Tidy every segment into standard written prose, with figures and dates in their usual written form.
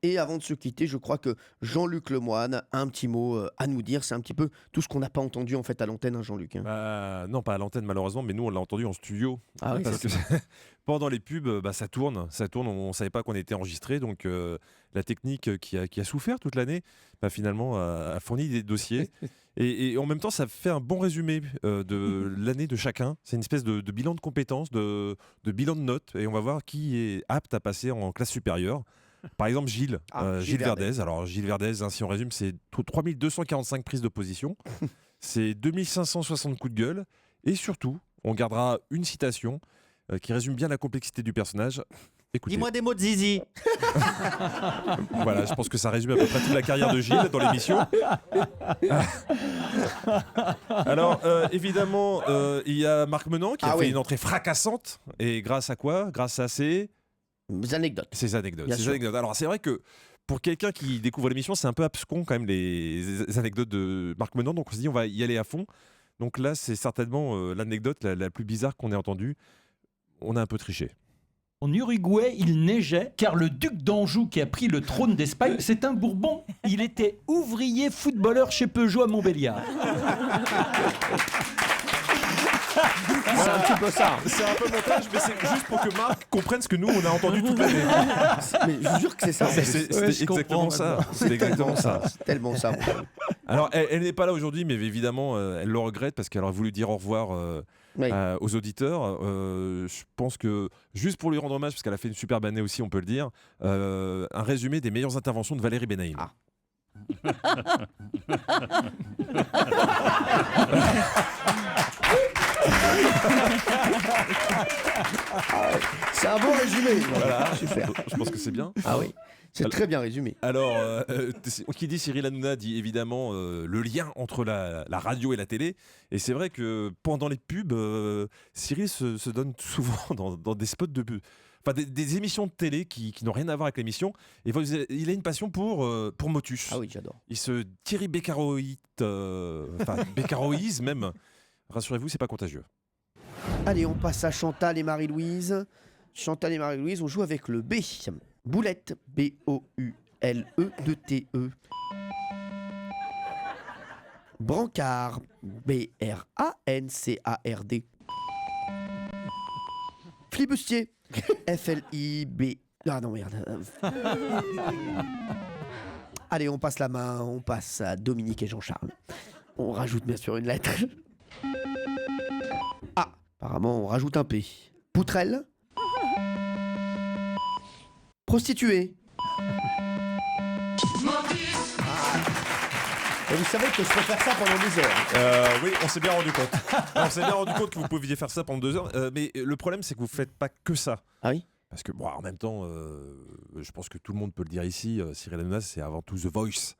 Et avant de se quitter, je crois que Jean-Luc Lemoine a un petit mot à nous dire. C'est un petit peu tout ce qu'on n'a pas entendu en fait à l'antenne, hein, Jean-Luc. Non, pas à l'antenne malheureusement, mais nous on l'a entendu en studio. Ah oui, Parce que pendant les pubs, ça tourne, on ne savait pas qu'on était enregistré, donc la technique qui a souffert toute l'année, finalement a fourni des dossiers. Et en même temps, ça fait un bon résumé de l'année de chacun. C'est une espèce de bilan de compétences, de bilan de notes, et on va voir qui est apte à passer en classe supérieure. Par exemple, Gilles Verdez. Alors, Gilles Verdez, si on résume, c'est 3245 prises de position, c'est 2560 coups de gueule, et surtout, on gardera une citation qui résume bien la complexité du personnage. Écoutez. Dis-moi des mots de zizi. Voilà, je pense que ça résume à peu près toute la carrière de Gilles dans l'émission. Alors, évidemment, il y a Marc Menant qui a fait une entrée fracassante. Et grâce à quoi ? Grâce à ses anecdotes. Ses anecdotes. Alors, c'est vrai que pour quelqu'un qui découvre l'émission, c'est un peu abscon quand même les anecdotes de Marc Menant. Donc, on se dit, on va y aller à fond. Donc là, c'est certainement l'anecdote la plus bizarre qu'on ait entendue. On a un peu triché. En Uruguay, il neigeait car le duc d'Anjou qui a pris le trône d'Espagne, c'est un Bourbon. Il était ouvrier footballeur chez Peugeot à Montbéliard. C'est un petit peu ça. C'est un peu montage, mais c'est juste pour que Marc comprenne ce que nous, on a entendu toute l'année. Mais je vous jure que c'est ça. C'est exactement ça. C'est exactement ça. C'est tellement ça. Alors, elle n'est pas là aujourd'hui, mais évidemment, elle le regrette parce qu'elle aurait voulu dire au revoir aux auditeurs. Je pense que, juste pour lui rendre hommage, parce qu'elle a fait une superbe année aussi, on peut le dire, un résumé des meilleures interventions de Valérie Benaïm. C'est un bon résumé. Voilà, super. Je pense que c'est bien. Ah oui, c'est très bien résumé. Alors, qui dit Cyril Hanouna dit évidemment le lien entre la radio et la télé. Et c'est vrai que pendant les pubs, Cyril se donne souvent dans des spots de pub. Enfin, des émissions de télé qui n'ont rien à voir avec l'émission. Et il a une passion pour Motus. Ah oui, j'adore. Il se Thierry Beccaroïse même. Rassurez-vous, c'est pas contagieux. Allez, on passe à Chantal et Marie-Louise. Chantal et Marie-Louise, on joue avec le B. Boulette, B-O-U-L-E, de T-E. Brancard, B-R-A-N-C-A-R-D. Flibustier, F-L-I-B. Ah non, merde. Allez, on passe la main, on passe à Dominique et Jean-Charles. On rajoute bien sûr une lettre. Ah, apparemment, on rajoute un P. Poutrelle. Prostituée. Et vous savez que je peux faire ça pendant 2 heures. Oui, on s'est bien rendu compte. On s'est bien rendu compte que vous pouviez faire ça pendant 2 heures. Mais le problème, c'est que vous ne faites pas que ça. Ah oui ? Parce que, en même temps, je pense que tout le monde peut le dire ici, Cyril Hanouna, c'est avant tout The Voice.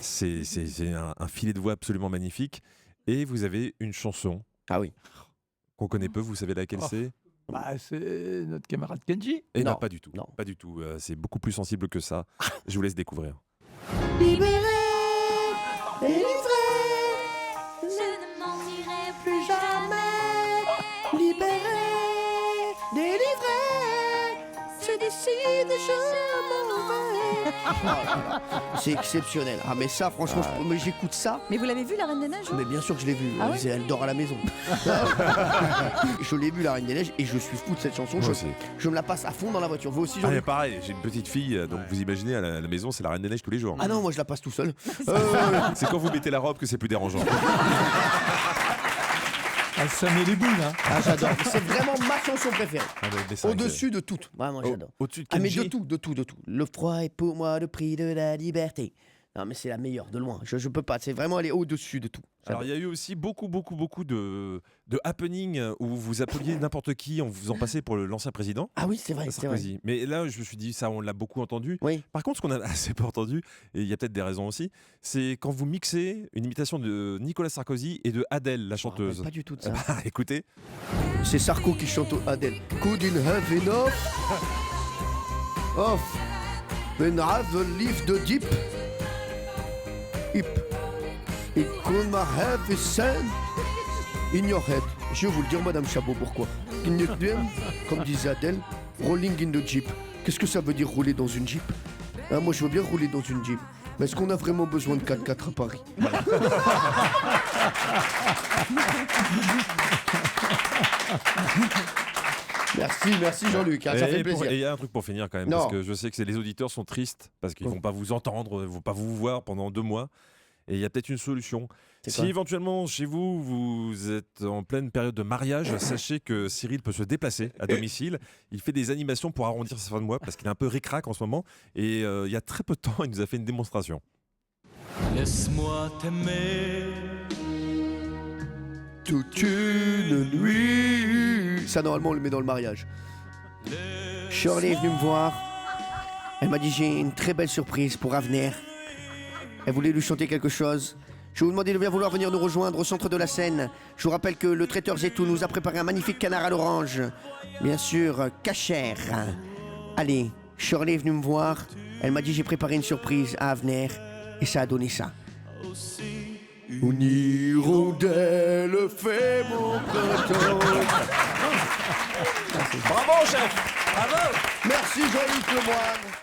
C'est un filet de voix absolument magnifique. Et vous avez une chanson. Ah oui. Qu'on connaît peu, vous savez laquelle c'est ? C'est notre camarade Kenji. Et non, pas du tout. Non. Pas du tout. C'est beaucoup plus sensible que ça. Je vous laisse découvrir. Libéré, délivré, je ne mentirai plus jamais. Libéré, délivré, c'est d'ici que je m'en vais. C'est exceptionnel. Ah mais ça, franchement, mais j'écoute ça. Mais vous l'avez vu, La Reine des Neiges ? Mais bien sûr que je l'ai vu. Ah ouais ? Elle dort à la maison. Je l'ai vu, La Reine des Neiges, et je suis fou de cette chanson. Je me la passe à fond dans la voiture. Vous aussi, mais pareil, j'ai une petite fille, donc vous imaginez, à la maison, c'est La Reine des Neiges tous les jours. Ah non, moi je la passe tout seul. C'est quand vous mettez la robe que c'est plus dérangeant. Ça met les boules, hein. Ah, j'adore. C'est vraiment ma chanson préférée. Au-dessus de toutes. Vraiment, j'adore. Au-dessus de mais Kenji. de tout. Le froid est pour moi le prix de la liberté. Non, mais c'est la meilleure, de loin. Je peux pas. C'est vraiment aller au-dessus de tout. Alors, il y a eu aussi beaucoup de happenings où vous appeliez n'importe qui en vous faisant passer pour l'ancien président. Ah oui, c'est vrai, Sarkozy. c'est vrai. Mais là, je me suis dit, ça, on l'a beaucoup entendu. Oui. Par contre, ce qu'on a assez peu entendu, et il y a peut-être des raisons aussi, c'est quand vous mixez une imitation de Nicolas Sarkozy et de Adèle, la chanteuse. Pas du tout de ça. Écoutez. C'est Sarko qui chante Adèle. Couldn't have enough of when I've lived the deep. Hip. It could not have a sand in your head. Je vais vous le dire, Madame Chabot, pourquoi. In your dream, comme disait Adèle, rolling in the jeep. Qu'est-ce que ça veut dire rouler dans une jeep ? Ah, moi, je veux bien rouler dans une Jeep. Mais est-ce qu'on a vraiment besoin de 4x4 à Paris? Merci Jean-Luc, hein, ça fait Et plaisir. il y a un truc pour finir quand même, Non. parce que je sais que les auditeurs sont tristes, parce qu'ils vont pas vous entendre, ils vont pas vous voir pendant 2 mois. Et il y a peut-être une solution. C'est Si quoi éventuellement chez vous, vous êtes en pleine période de mariage, sachez que Cyril peut se déplacer à domicile. Il fait des animations pour arrondir sa fin de mois parce qu'il est un peu ric-rac en ce moment. Et il y a très peu de temps, il nous a fait une démonstration. Laisse-moi t'aimer. Toute une nuit. Ça, normalement, on le met dans le mariage. Shirley est venue me voir. Elle m'a dit j'ai une très belle surprise pour Avner. Elle voulait lui chanter quelque chose. Je vais vous demander de bien vouloir venir nous rejoindre au centre de la scène. Je vous rappelle que le traiteur Zetou nous a préparé un magnifique canard à l'orange. Bien sûr, cachère. Allez, Shirley est venue me voir. Elle m'a dit j'ai préparé une surprise à Avner. Et ça a donné ça. Une hirondelle fait mon printemps. Bravo, chef! Bravo! Merci Jean-Luc Lemoine.